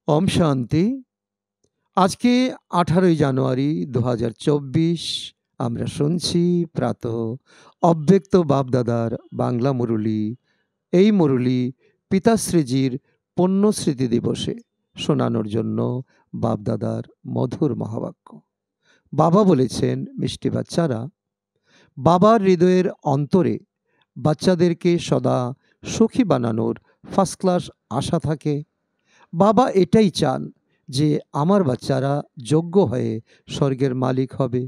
ওম শান্তি। আজকে 18ই জানুয়ারি 2024 আমরা শুনছি প্রাতঃ অব্যক্ত বাপদাদার বাংলা মুরলী। এই মুরলী পিতাশ্রীজির পুণ্যস্মৃতি দিবসে শোনানোর জন্য বাপদাদার মধুর মহাবাক্য। বাবা বলেছেন, মিষ্টি বাচ্চারা, বাবার হৃদয়ের অন্তরে বাচ্চাদেরকে সদা সুখী বানানোর ফার্স্ট ক্লাস আশা থাকে। বাবা এটাই চান যে আমার বাচ্চারা যোগ্য হয়ে স্বর্গের মালিক হবে।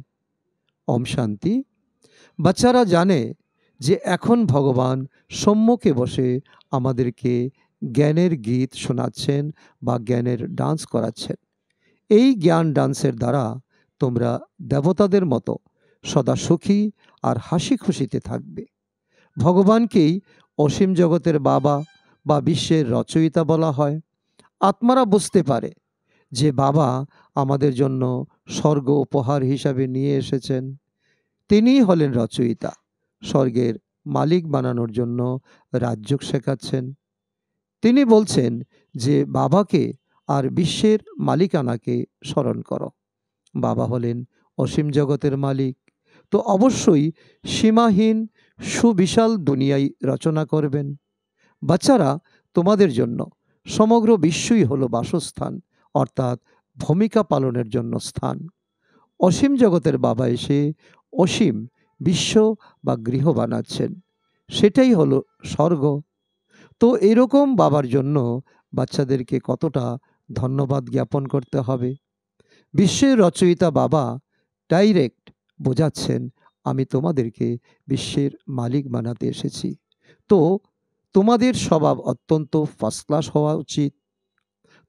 ওম শান্তি। বাচ্চারা জানে যে এখন ভগবান সম্মুখে বসে আমাদেরকে জ্ঞানের গীত শোনাচ্ছেন বা জ্ঞানের ডান্স করাচ্ছেন। এই জ্ঞান ডান্সের দ্বারা তোমরা দেবতাদের মতো সদা সুখী আর হাসি খুশিতে থাকবে। ভগবানকেই অসীম জগতের বাবা বা বিশ্বের রচয়িতা বলা হয়। আত্মারা বুঝতে পারে যে বাবা আমাদের জন্য স্বর্গ উপহার হিসাবে নিয়ে এসেছেন। তিনিই হলেন রচয়িতা, স্বর্গের মালিক বানানোর জন্য রাজ্য শেখাচ্ছেন। তিনি বলছেন যে বাবাকে আর বিশ্বের মালিকানাকে স্মরণ করো। বাবা হলেন অসীম জগতের মালিক, তো অবশ্যই সীমাহীন সুবিশাল দুনিয়ায় রচনা করবেন। বাচ্চারা, তোমাদের জন্য সমগ্র বিশ্বই হলো বাসস্থান, অর্থাৎ ভূমিকা পালনের জন্য স্থান। অসীম জগতের বাবা এসে অসীম বিশ্ব বা গৃহ বানাচ্ছেন, সেটাই হলো স্বর্গ। তো এরকম বাবার জন্য বাচ্চাদেরকে কতটা ধন্যবাদ জ্ঞাপন করতে হবে। বিশ্বের রচয়িতা বাবা ডাইরেক্ট বোঝাচ্ছেন, আমি তোমাদেরকে বিশ্বের মালিক বানাতে এসেছি। তো তোমাদের স্বভাব অত্যন্ত ফার্স্ট ক্লাস হওয়া উচিত।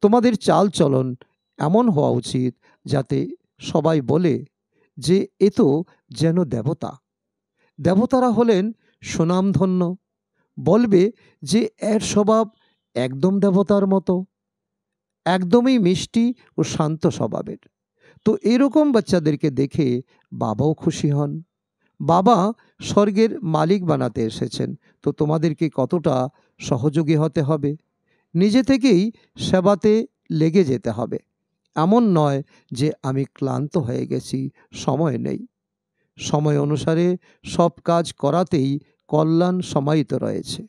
তোমাদের চাল চলন এমন হওয়া উচিত যাতে সবাই বলে যে এ তো যেন দেবতা। দেবতারা হলেন সুনামধন্য, বলবে যে এর স্বভাব একদম দেবতার মতো, একদমই মিষ্টি ও শান্ত স্বভাবের। তো এরকম বাচ্চাদেরকে দেখে বাবাও খুশি হন। বাবা স্বর্গের মালিক বানাতে এসেছেন, তো তোমাদেরকে কতটা সহযোগী হতে হবে। নিজে থেকেই সেবাতে লেগে যেতে হবে। এমন নয় যে আমি ক্লান্ত হয়ে গেছি, সময় নেই। সময় অনুসারে সব কাজ করাতেই কল্যাণ সমাহিত রয়েছে।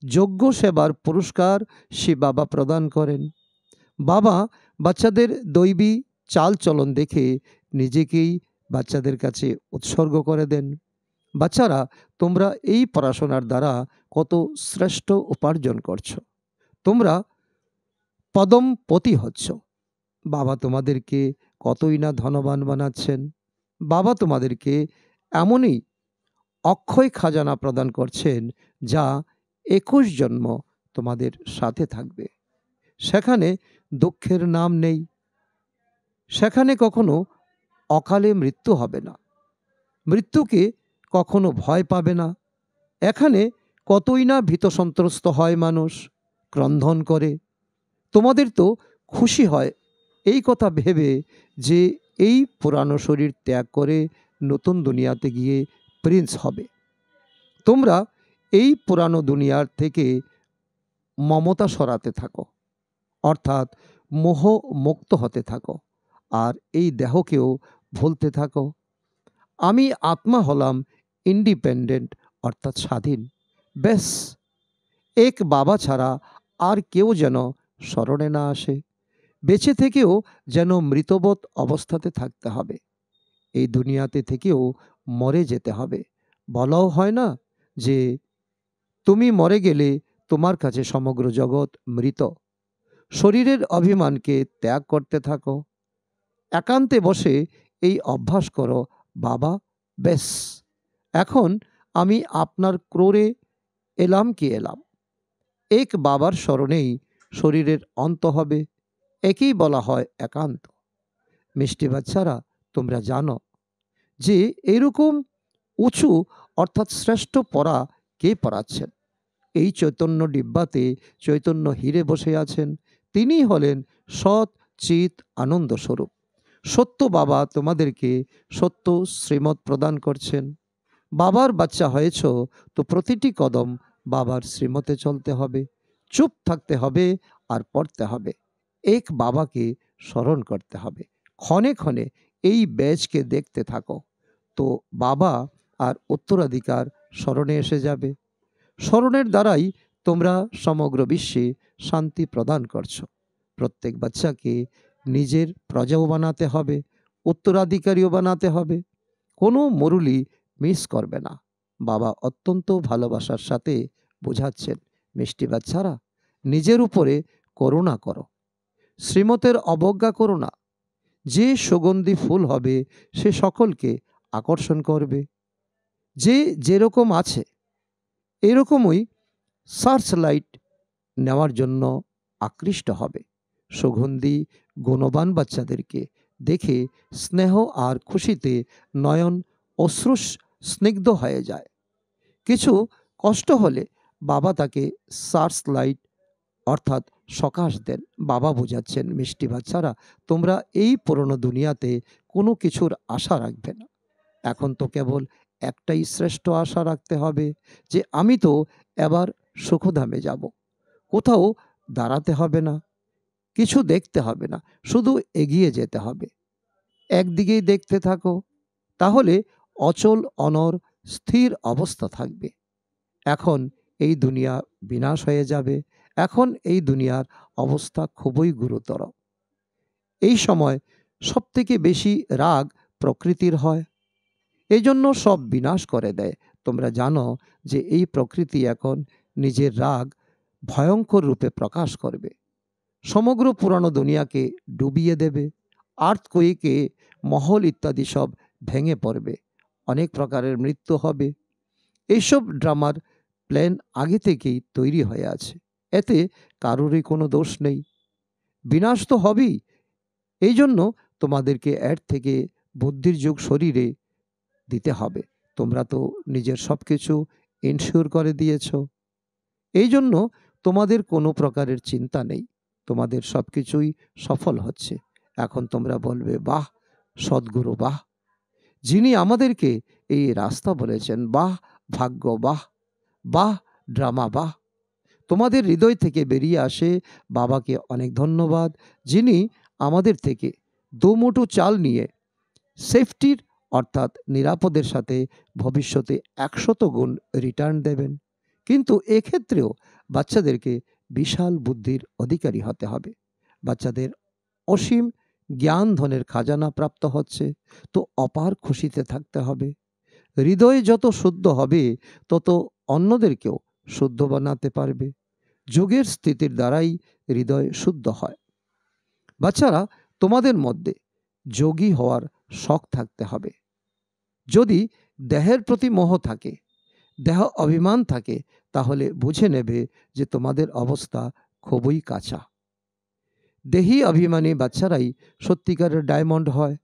যোগ্য সেবার পুরস্কার সে বাবা প্রদান করেন। বাবা বাচ্চাদের দৈবী চাল চলন দেখে নিজেকেই বাচ্চাদের কাছে উৎসর্গ করে দেন। বাচ্চারা, তোমরা এই পড়াশোনার দ্বারা কত শ্রেষ্ঠ উপার্জন করছো। তোমরা পদমপতি হচ্ছ। বাবা তোমাদেরকে কতই না ধনবান বানাচ্ছেন। বাবা তোমাদেরকে এমনই অক্ষয় খাজানা প্রদান করছেন যা 21 জন্ম তোমাদের সাথে থাকবে। সেখানে দুঃখের নাম নেই, সেখানে কখনো অকালে মৃত্যু হবে না, মৃত্যুকে কখনো ভয় পাবে না। এখানে কতই না ভীত সন্ত্রস্ত হয় মানুষ, ক্রন্দন করে। তোমাদের তো খুশি হয় এই কথা ভেবে যে এই পুরানো শরীর ত্যাগ করে নতুন দুনিয়াতে গিয়ে প্রিন্স হবে। তোমরা এই পুরানো দুনিয়ার থেকে মমতা সরাতে থাকো, অর্থাৎ মোহ মুক্ত হতে থাকো, আর এই দেহকেও ভুলতে থাকো। আমি আত্মা হলাম ইন্ডিপেন্ডেন্ট, অর্থাৎ স্বাধীন। ব্যাস, এক বাবা ছাড়া আর কেউ যেন স্মরণে না আসে। বেঁচে থেকেও যেন মৃতবোধ অবস্থাতে থাকতে হবে। এই দুনিয়াতে থেকেও মরে যেতে হবে। বলাও হয় না যে তুমি মরে গেলে তোমার কাছে সমগ্র জগৎ মৃত। শরীরের অভিমানকে ত্যাগ করতে থাকো, একান্তে বসে এই অভ্যাস করো। বাবা, বেশ, এখন আমি আপনার ক্রোড়ে এলাম কি এলাম। এক বাবার স্মরণেই শরীরের অন্ত হবে, একেই বলা হয় একান্ত। মিষ্টি বাচ্চারা, তোমরা জানো যে এরকম উঁচু অর্থাৎ শ্রেষ্ঠ পড়া কে পড়াচ্ছেন। এই চৈতন্য ডিব্বাতে চৈতন্য হীরে বসে আছেন। তিনি হলেন সৎ চিত আনন্দ স্বরূপ। সত্য বাবা তোমাদেরকে সত্য শ্রীমত প্রদান করছেন। বাবার বাচ্চা হয়েছ, তো প্রতিটি কদম বাবার শ্রীমতে চলতে হবে, চুপ থাকতে হবে আর পড়তে হবে। এক বাবাকে স্মরণ করতে হবে। ক্ষণে ক্ষণে এই ব্যাচকে দেখতে থাকো, তো বাবা আর উত্তরাধিকার স্মরণে এসে যাবে। স্মরণের দ্বারাই তোমরা সমগ্র বিশ্বে শান্তি প্রদান করছো। প্রত্যেক বাচ্চাকে নিজের প্রজাও বানাতে হবে, উত্তরাধিকারীও বানাতে হবে। কোনো মুরুলি মিস করবে না। বাবা অত্যন্ত ভালোবাসার সাথে বোঝাচ্ছেন, মিষ্টি বাচ্চারা, নিজের উপরে করুণা করো, শ্রীমতের অবজ্ঞা করো না। যে সুগন্ধি ফুল হবে সে সকলকে আকর্ষণ করবে। যে যেরকম আছে এরকমই সার্চ লাইট নেওয়ার জন্য আকৃষ্ট হবে। সুগন্ধি গুণবান বাচ্চাদেরকে দেখে স্নেহ আর খুশিতে নয়ন অশ্রু স্নিগ্ধ হয়ে যায়। কিছু কষ্ট হলে বাবা তাকে সার্চ লাইট অর্থাৎ সকাশ দেন। বাবা বোঝাচ্ছেন, মিষ্টি বাচ্চারা, তোমরা এই পুরনো দুনিয়াতে কোনো কিছুর আশা রাখবে না। এখন তো কেবল একটাই শ্রেষ্ঠ আশা রাখতে হবে, যে আমি তো এবার সুখধামে যাব। কোথাও দাঁড়াতে হবে না, কিছু দেখতে হবে না, শুধু এগিয়ে যেতে হবে। একদিকেই দেখতে থাকো, তাহলে অচল অনর স্থির অবস্থা থাকবে। এখন এই দুনিয়া বিনাশ হয়ে যাবে। এখন এই দুনিয়ার অবস্থা খুবই গুরুতর। এই সময় সবথেকে বেশি রাগ প্রকৃতির হয়, এই জন্য সব বিনাশ করে দেয়। তোমরা জানো যে এই প্রকৃতি এখন নিজের রাগ ভয়ঙ্কর রূপে প্রকাশ করবে, সমগ্র পুরানো দুনিয়াকে ডুবিয়ে দেবে। আর্থকুইকে মহল ইত্যাদি সব ভেঙে পড়বে, অনেক প্রকারের মৃত্যু হবে। এইসব ড্রামার প্ল্যান আগে থেকেই তৈরি হয়ে আছে, এতে কারোরই কোনো দোষ নেই। বিনাশ তো হবেই, এই জন্য তোমাদেরকে এর থেকে বুদ্ধির যুগ শরীরে দিতে হবে। তোমরা তো নিজের সব কিছু ইনশিওর করে দিয়েছ, এই জন্য তোমাদের কোনো প্রকারের চিন্তা নেই, তোমাদের সব কিছুই সফল হচ্ছে। এখন তোমরা বলবে, বাহ সদ্গুরু, বাহ যিনি আমাদেরকে এই রাস্তা বলেছেন, বাহ ভাগ্য, বাহ বাহ ড্রামা, বাহ। তোমাদের হৃদয় থেকে বেরিয়ে আসে, বাবাকে অনেক ধন্যবাদ, যিনি আমাদের থেকে দুমুঠো চাল নিয়ে সেফটির অর্থাৎ নিরাপদের সাথে ভবিষ্যতে 100 গুণ রিটার্ন দেবেন। কিন্তু এক্ষেত্রেও বাচ্চাদেরকে বিশাল বুদ্ধির অধিকারী হতে হবে। বাচ্চাদের অসীম জ্ঞান ধনের খাজানা প্রাপ্ত হচ্ছে, তো অপার খুশিতে থাকতে হবে। হৃদয়ে যত শুদ্ধ হবে তত অন্যদেরকেও শুদ্ধ বানাতে পারবে। যোগের স্থিতির দ্বারাই হৃদয় শুদ্ধ হয়। বাচ্চারা, তোমাদের মধ্যে যোগী হওয়ার শখ থাকতে হবে। যদি দেহের প্রতি মোহ থাকে, দেহ অভিমান থাকে, তাহলে বুঝে নেবে যে তোমাদের অবস্থা খুবই কাঁচা। দেহি অভিমানী বাচ্চারাই সত্যিকারের ডায়মন্ড হয়।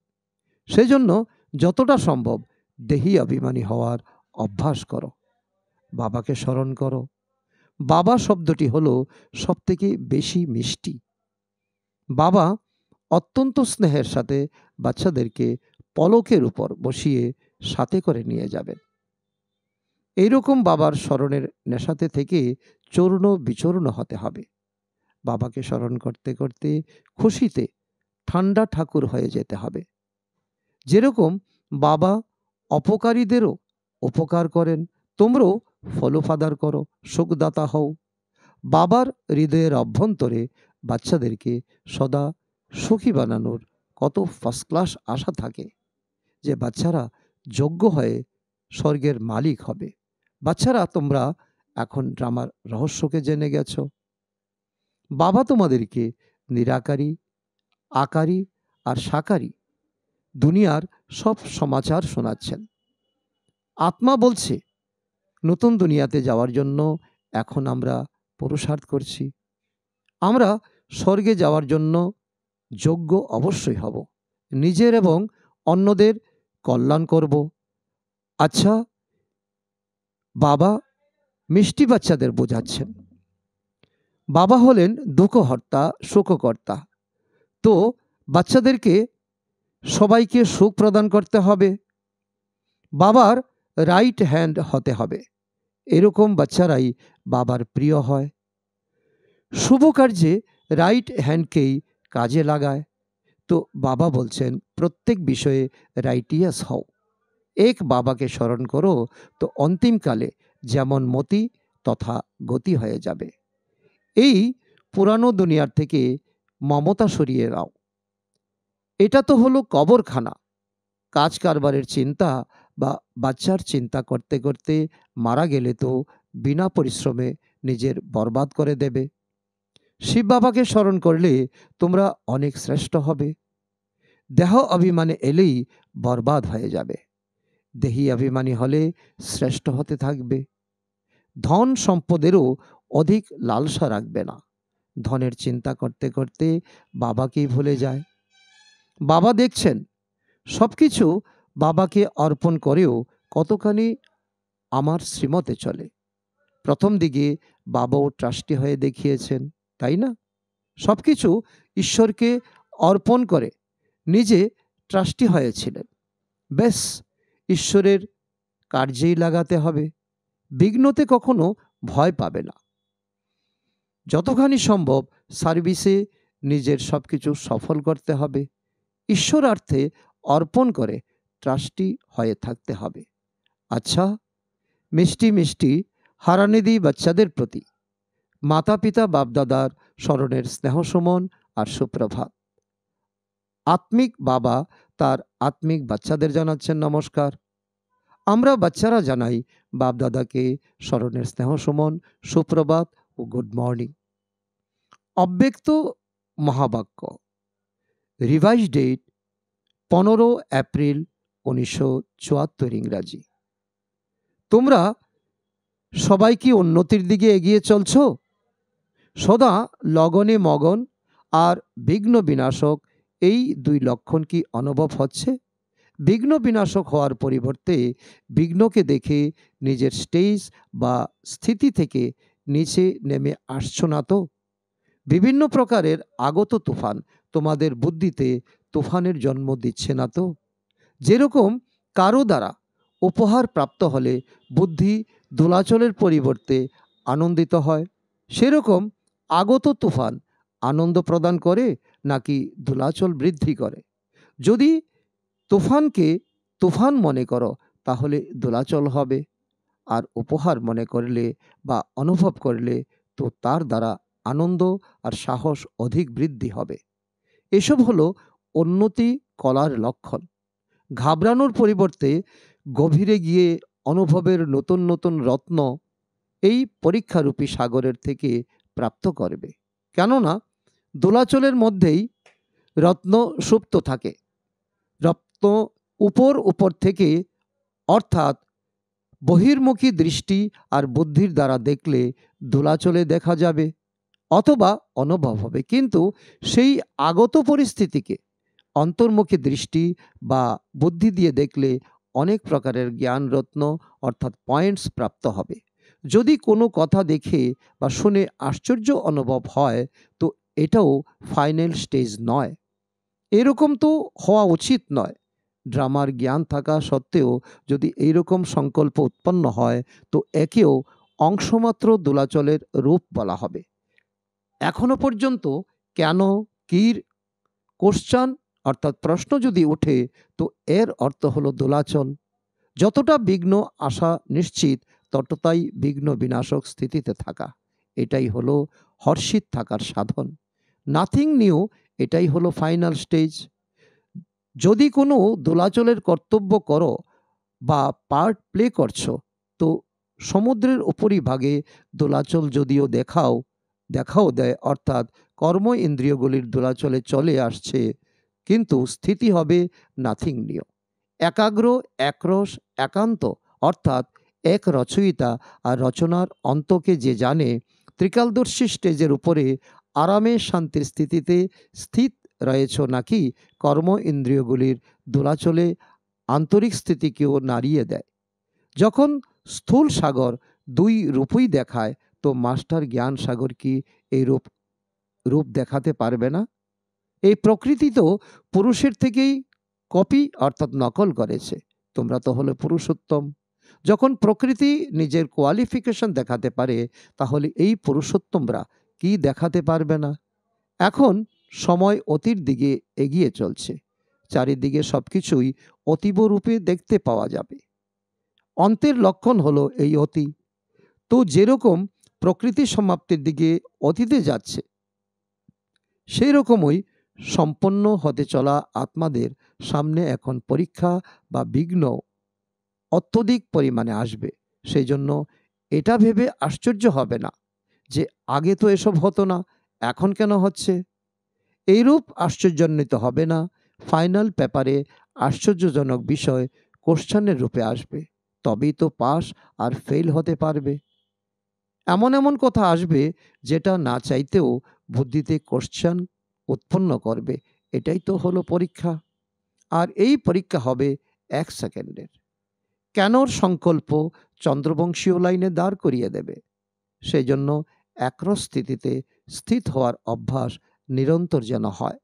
সেজন্য যতটা সম্ভব দেহি অভিমানী হওয়ার অভ্যাস করো। বাবাকে স্মরণ করো। বাবা শব্দটি হলো সবথেকে বেশি মিষ্টি। বাবা অত্যন্ত স্নেহের সাথে বাচ্চাদেরকে পলকের উপর বসিয়ে সাথে করে নিয়ে যাবেন। এইরকম বাবার স্মরণের নেশাতে থেকে চূর্ণ বিচূর্ণ হতে হবে। বাবাকে স্মরণ করতে করতে খুশিতে ঠান্ডা ঠাকুর হয়ে যেতে হবে। যেরকম বাবা অপকারীদেরও উপকার করেন, তোমরাও ফলোফাদার করো, সুখদাতা হও। বাবার হৃদয়ের অভ্যন্তরে বাচ্চাদেরকে সদা সুখী বানানোর কত ফার্স্ট ক্লাস আশা থাকে, যে বাচ্চারা যোগ্য হয়ে স্বর্গের মালিক হবে। বাচ্চারা, তোমরা এখন ড্রামার রহস্যকে জেনে গেছ। বাবা তোমাদেরকে নিরাকারী, আকারী আর সাকারী দুনিয়ার সব সমাচার শোনাচ্ছেন। আত্মা বলছে, নতুন দুনিয়াতে যাওয়ার জন্য এখন আমরা পুরুষার্থ করছি। আমরা স্বর্গে যাওয়ার জন্য যোগ্য অবশ্যই হব, নিজের এবং অন্যদের কল্যাণ করব। আচ্ছা, বাবা মিষ্টি বাচ্চাদের বোঝাচ্ছেন, বাবা হলেন দুঃখহর্তা, সুখকর্তা। তো বাচ্চাদেরকে সবাইকে সুখ প্রদান করতে হবে, বাবার রাইট হ্যান্ড হতে হবে। এরকম বাচ্চারাই বাবার প্রিয় হয়। শুভ কার্যে রাইট হ্যান্ডকেই কাজে লাগায়। তো বাবা বলছেন প্রত্যেক বিষয়ে রাইটিয়াস হও। এক বাবাকে স্মরণ করো, তো অন্তিমকালে যেমন মতি তথা গতি হয়ে যাবে। এই পুরানো দুনিয়ার থেকে মমতা সরিয়ে দাও। এটা তো হলো কবরখানা। কাজ কারবারের চিন্তা বা বাচ্চার চিন্তা করতে করতে মারা গেলে তো বিনা পরিশ্রমে নিজের বরবাদ করে দেবে। শিব বাবাকে স্মরণ করলে তোমরা অনেক শ্রেষ্ঠ হবে। দেহ অভিমানে এলেই বরবাদ হয়ে যাবে। দেহি অভিমানী হলে শ্রেষ্ঠ হতে থাকবে। ধন সম্পদেরও অধিক লালসা রাখবে না। ধনের চিন্তা করতে করতে বাবাকেই ভুলে যায়। বাবা দেখছেন সবকিছু বাবাকে অর্পণ করেও কতখানি আমার শ্রীমতে চলে। প্রথম দিকে বাবাও ট্রাস্টি হয়ে দেখিয়েছেন, তাই না? সবকিছু ঈশ্বরকে অর্পণ করে নিজে ট্রাস্টি হয়েছিলেন। বেশ, ঈশ্বরের কার্যেই লাগাতে হবে। বিঘ্নতে কখনো ভয় পাবে না। যতখানি সম্ভব সার্ভিসে নিজের সবকিছু সফল করতে হবে। ঈশ্বরার্থে অর্পণ করে ট্রাস্টি হয়ে থাকতে হবে। আচ্ছা, মিষ্টি মিষ্টি হারানিধি বাচ্চাদের প্রতি মাতা পিতা বাপদাদার স্মরণের স্নেহসুমন আর সুপ্রভাত। আত্মিক বাবা তার আত্মিক বাচ্চাদের জানাচ্ছেন নমস্কার। আমরা বাচ্চারা জানাই বাপদাদাকে স্মরণের স্নেহসুমন, সুপ্রভাত ও গুড মর্নিং। অব্যক্ত মহাবাক্য, রিভাইজ ডেট 15 এপ্রিল 1974 ইংরাজি। তোমরা সবাই কি উন্নতির দিকে এগিয়ে চলছ? সদা লগনে মগন আর বিঘ্ন বিনাশক, এই দুই লক্ষণ কি অনুভব হচ্ছে? বিঘ্ন বিনাশক হওয়ার পরিবর্তে বিঘ্নকে দেখে নিজের স্টেজ বা স্থিতি থেকে নিচে নেমে আসছো না তো? বিভিন্ন প্রকারের আগত তুফান তোমাদের বুদ্ধিতে তুফানের জন্ম দিচ্ছে না তো? যেরকম কারো দ্বারা উপহার প্রাপ্ত হলে বুদ্ধি দোলাচলের পরিবর্তে আনন্দিত হয়, সেরকম আগত তুফান আনন্দ প্রদান করে নাকি দোলাচল বৃদ্ধি করে? যদি তুফানকে তুফান মনে করো তাহলে দোলাচল হবে, আর উপহার মনে করলে বা অনুভব করলে তো তার দ্বারা আনন্দ আর সাহস অধিক বৃদ্ধি হবে। এসব হলো উন্নতি কলার লক্ষণ। ঘাবড়ানোর পরিবর্তে গভীরে গিয়ে অনুভবের নতুন নতুন রত্ন এই পরীক্ষারূপী সাগরের থেকে প্রাপ্ত করবে। কেননা দোলাচলের মধ্যেই রত্ন সুপ্ত থাকে। রত্ন উপর উপর থেকে, অর্থাৎ বহির্মুখী দৃষ্টি আর বুদ্ধির দ্বারা দেখলে দোলাচলে দেখা যাবে অথবা অনুভব হবে, কিন্তু সেই আগত পরিস্থিতিকে অন্তর্মুখী দৃষ্টি বা বুদ্ধি দিয়ে দেখলে অনেক প্রকারের জ্ঞান রত্ন অর্থাৎ পয়েন্টস প্রাপ্ত হবে। যদি কোনো কথা দেখে বা শুনে আশ্চর্য অনুভব হয় তো এটাও ফাইনাল স্টেজ নয়। এরকম তো হওয়া উচিত নয়। ড্রামার জ্ঞান থাকা সত্ত্বেও যদি এইরকম সংকল্প উৎপন্ন হয় তো একেও অংশমাত্র দোলাচলের রূপ বলা হবে। এখনো পর্যন্ত কেন, কির কোশ্চান অর্থাৎ প্রশ্ন যদি ওঠে তো এর অর্থ হলো দোলাচল। যতটা বিঘ্ন আসা নিশ্চিত ততটাই বিঘ্ন বিনাশক স্থিতিতে থাকা। এটাই হলো হর্ষিত থাকার সাধন। নাথিং নিউ, এটাই হলো ফাইনাল স্টেজ। যদি কোনো দোলাচলের কর্তব্য করো বা পার্ট প্লে করছো তো সমুদ্রের উপরিভাগে দোলাচল যদিও দেখাও দেয়, অর্থাৎ কর্ম ইন্দ্রিয়গুলির দোলাচলে চলে আসছে, কিন্তু স্থিতি হবে নাথিং নিউ। একাগ্র, একরস, একান্ত, অর্থাৎ এক রচয়িতা আর রচনার অন্তকে যে জানে, ত্রিকালদর্শী স্টেজের উপরে আরামে শান্তির স্থিতিতে স্থিত রয়েছ নাকি কর্ম ইন্দ্রিয়গুলির দোলাচলে আন্তরিক স্থিতিকেও নাড়িয়ে দেয়। যখন স্থূল সাগর দুই রূপই দেখায় তো মাস্টার জ্ঞান সাগর কি এই রূপ দেখাতে পারবে না? এই প্রকৃতি তো পুরুষের থেকেই কপি অর্থাৎ নকল করেছে। তোমরা তো হলো পুরুষোত্তম। যখন প্রকৃতি নিজের কোয়ালিফিকেশন দেখাতে পারে তাহলে এই পুরুষোত্তমরা কি দেখাতে পারবে না? এখন সময় অতির দিকে এগিয়ে চলছে। চারিদিকে সবকিছুই অতীব রূপে দেখতে পাওয়া যাবে। অন্তের লক্ষণ হলো এই অতি। তো যেরকম প্রকৃতি সমাপ্তির দিকে অতীতে যাচ্ছে, সেই রকমই সম্পন্ন হতে চলা আত্মাদের সামনে এখন পরীক্ষা বা বিঘ্ন অত্যধিক পরিমাণে আসবে। সেই জন্য এটা ভেবে আশ্চর্য হবে না যে আগে তো এসব হতো না, এখন কেন হচ্ছে। এইরূপ আশ্চর্যান্বিত হবে না। ফাইনাল পেপারে আশ্চর্যজনক বিষয় কোশ্চেনের রূপে আসবে, তবেই তো পাস আর ফেল হতে পারবে। এমন এমন কথা আসবে যেটা না চাইতেও বুদ্ধিতে কোশ্চেন উৎপন্ন করবে। এটাই তো হলো পরীক্ষা। আর এই পরীক্ষা হবে 1 সেকেন্ডের। কেনর সংকল্প চন্দ্রবংশীয় লাইনে দাঁড় করিয়ে দেবে। সেই জন্য একরস স্থিতিতে স্থিত হওয়ার অভ্যাস নিরন্তর যেন হয়।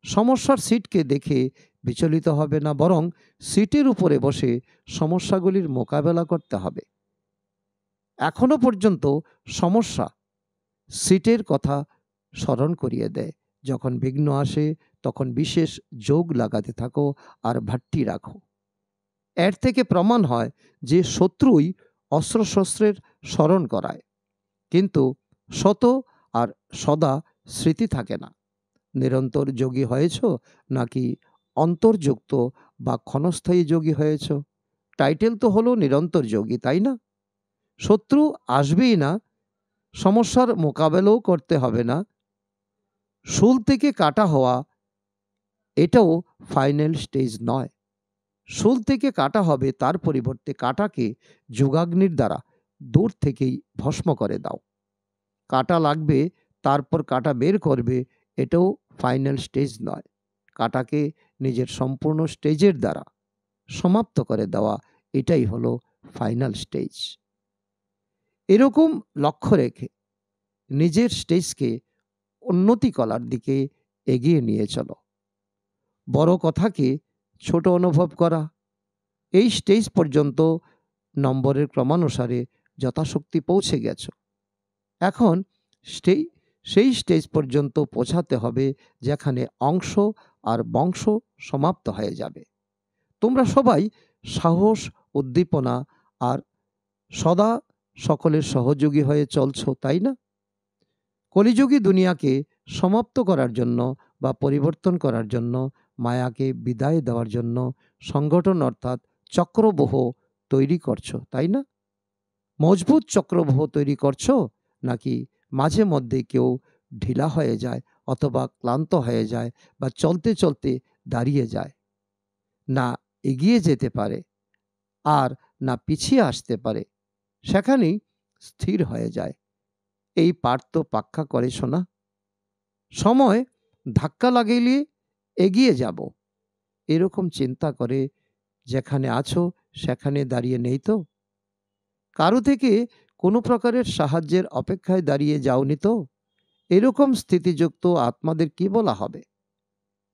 সমস্যার সিটকে দেখে বিচলিত হবে না, বরং সিটের উপরে বসে সমস্যাগুলির মোকাবেলা করতে হবে। এখনো পর্যন্ত সমস্যা সিটের কথা স্মরণ করিয়ে দেয়। যখন বিঘ্ন আসে তখন বিশেষ যোগ লাগাতে থাকো আর ভাট্টি রাখো। এর থেকে প্রমাণ হয় যে শত্রুই অস্ত্রশস্ত্রের স্মরণ করায়, কিন্তু শত আর সদা স্মৃতি থাকে না। নিরন্তর যোগী হয়েছ নাকি অন্তর্যুক্ত বা ক্ষণস্থায়ী যোগী হয়েছ? টাইটেল তো হলো নিরন্তর যোগী, তাই না? শত্রু আসবেই না, সমস্যার মোকাবেলাও করতে হবে না। শুল থেকে কাটা হওয়া এটাও ফাইনাল স্টেজ নয়। শুল থেকে কাটা হবে, তার পরিবর্তে কাটাকে যোগাগ্নির দ্বারা দূর থেকেই ভস্ম করে দাও। কাটা লাগবে, তারপর কাটা বের করবে, এটাও ফাইনাল স্টেজ নয়। কাটাকে নিজের সম্পূর্ণ স্টেজের দ্বারা সমাপ্ত করে দেওয়া, এটাই হলো ফাইনাল স্টেজ। এরকম লক্ষ্য রেখে নিজের স্টেজকে উন্নতি করার দিকে এগিয়ে নিয়ে চলো। বড় কথাকে ছোট অনুভব করা। এই স্টেজ পর্যন্ত নম্বরের ক্রমানুসারে যথাশক্তি পৌঁছে গেছ। এখন সেই স্টেজ পর্যন্ত পৌঁছাতে হবে যেখানে অংশ আর বংশ সমাপ্ত হয়ে যাবে। তোমরা সবাই সাহস, উদ্দীপনা আর সদা সকলের সহযোগী হয়ে চলছ, তাই না? কলিযুগী দুনিয়াকে সমাপ্ত করার জন্য বা পরিবর্তন করার জন্য, মায়াকে বিদায় দেওয়ার জন্য সংগঠন অর্থাৎ চক্রব্যূহ তৈরি করছো, তাই না? মজবুত চক্রব্যূহ তৈরি করছো, নাকি মাঝে মধ্যে কেউ ঢিলা হয়ে যায় অথবা ক্লান্ত হয়ে যায় বা চলতে চলতে দাঁড়িয়ে যায়, না এগিয়ে যেতে পারে আর না পিছিয়ে আসতে পারে, সেখানেই স্থির হয়ে যায়। এই পাঠ তো পাক্কা করে শোনা। সময় ধাক্কা লাগিয়ে এগিয়ে যাব, এরকম চিন্তা করে যেখানে আছো সেখানে দাঁড়িয়ে নেই তো? কারো থেকে কোনো প্রকারের সাহায্যের অপেক্ষায় দাঁড়িয়ে যাওনি তো? এরকম স্থিতিযুক্ত আত্মাদের কি বলা হবে?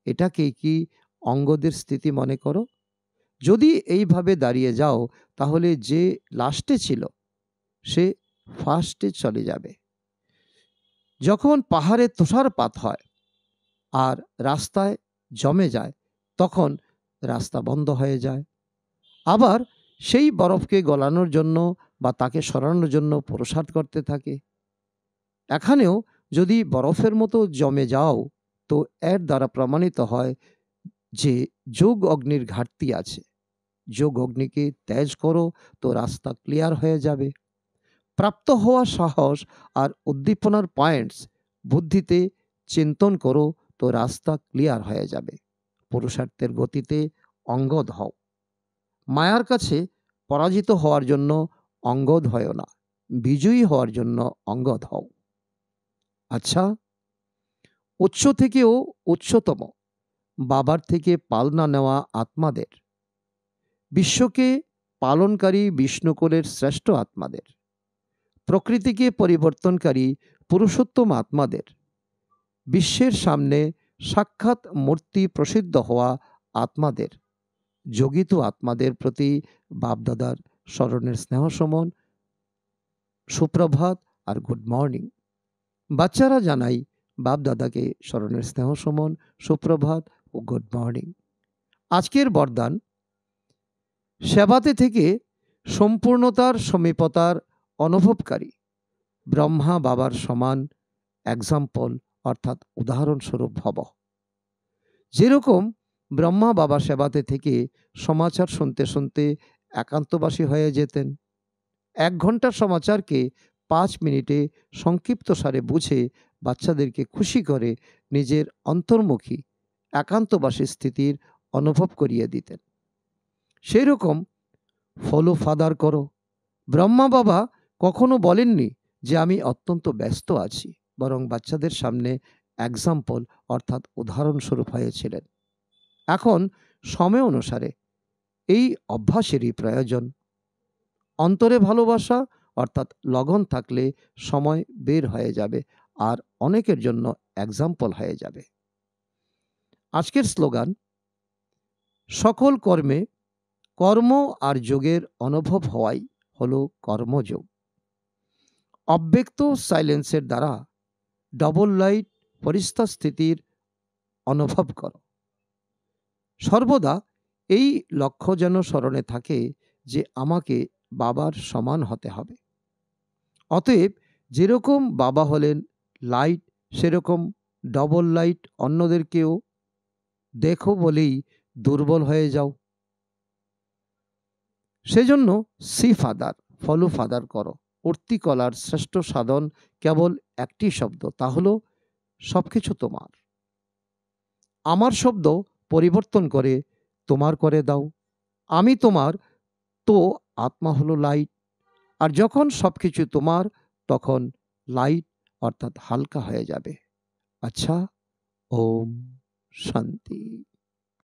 এটাকে কি অঙ্গদের স্থিতি মনে করো? যদি এইভাবে দাঁড়িয়ে যাও, তাহলে যে লাস্টে ছিল সে ফার্স্টে চলে যাবে। যখন পাহাড়ে তুষারপাত হয় আর রাস্তায় জমে যায়, তখন রাস্তা বন্ধ হয়ে যায়। আবার সেই বরফকে গলানোর জন্য বা তাকে সরানোর জন্য পুরুষার্থ করতে থাকে। এখানেও যদি বরফের মতো জমে যাও, তো এর দ্বারা প্রমাণিত হয় যে যোগ অগ্নির ঘাটতি আছে। যোগ অগ্নিকে তেজ করো, তো রাস্তা ক্লিয়ার হয়ে যাবে। প্রাপ্ত হওয়া সাহস আর উদ্দীপনার পয়েন্টস বুদ্ধিতে চিন্তন করো, তো রাস্তা ক্লিয়ার হয়ে যাবে। পুরুষার্থের গতিতে অঙ্গদ হও। মায়ার কাছে পরাজিত হওয়ার জন্য অঙ্গদ হয় না, বিজয়ী হওয়ার জন্য অঙ্গদ হও। আচ্ছা, উচ্চ থেকেও উচ্চতম বাবার থেকে পালনা নেওয়া আত্মাদের, বিশ্বকে পালনকারী বিষ্ণুকুলের শ্রেষ্ঠ আত্মাদের, প্রকৃতিকে পরিবর্তনকারী পুরুষোত্তম আত্মাদের, বিশ্বের সামনে সাক্ষাৎ মূর্তি প্রসিদ্ধ হওয়া আত্মাদের, যোগিত আত্মাদের প্রতি বাপদাদার স্মরণের স্নেহ সমন, সুপ্রভাত আর গুড মর্নিং। বাচ্চারা জানাই বাপ দাদাকে স্মরণের স্নেহ সমন, সুপ্রভাত ও গুড মর্নিং। আজকের বরদান, সেবাতে থেকে সম্পূর্ণতার সমীপতার অনুভবকারী ব্রহ্মা বাবার সমান এক্সাম্পল অর্থাৎ উদাহরণস্বরূপ ভব। যেরকম ব্রহ্মা বাবা সেবাতে থেকে সমাচার শুনতে শুনতে একান্তবাসী হয়ে যেতেন, 1 ঘন্টার সমাচারকে 5 মিনিটে সংক্ষিপ্ত সারে বুঝে বাচ্চাদেরকে খুশি করে নিজের অন্তর্মুখী একান্তবাসী স্থিতির অনুভব করিয়ে দিতেন। সেই রকম ফলো ফাদার করো। ব্রহ্মা বাবা কখনো বলেননি যে আমি অত্যন্ত ব্যস্ত আছি, বরং বাচ্চাদের সামনে এক্সাম্পল অর্থাৎ উদাহরণস্বরূপ হয়েছিলেন। এখন সময় অনুসারে এই অভ্যাসেরই প্রয়োজন। অন্তরে ভালোবাসা অর্থাৎ লগন থাকলে সময় বের হয়ে যাবে আর অনেকের জন্য এক্সাম্পল হয়ে যাবে। আজকের স্লোগান, সকল কর্মে কর্ম আর যোগের অনুভব হওয়াই হলো কর্মযোগ। অব্যক্ত সাইলেন্সের দ্বারা ডবল লাইট ফরিস্তা স্থিতির অনুভব করো। সর্বদা এই লক্ষ্য যেন স্মরণে থাকে যে আমাকে বাবার সমান হতে হবে। অতএব যেরকম বাবা হলেন লাইট, সেরকম ডবল লাইট অন্যদেরকেও দেখো বলেই দুর্বল হয়ে যাও। সেজন্য সি ফাদার, ফলো ফাদার করো। উঠতি কলার শ্রেষ্ঠ সাধন কেবল একটি শব্দ, তা হলো সবকিছু তোমার। আমার শব্দ পরিবর্তন করে তোমার করে দাও। আমি তোমার, তো আত্মা হলো লাইট। আর যখন সবকিছু তোমার, তখন লাইট অর্থাৎ হালকা হয়ে যাবে। আচ্ছা, ওম শান্তি।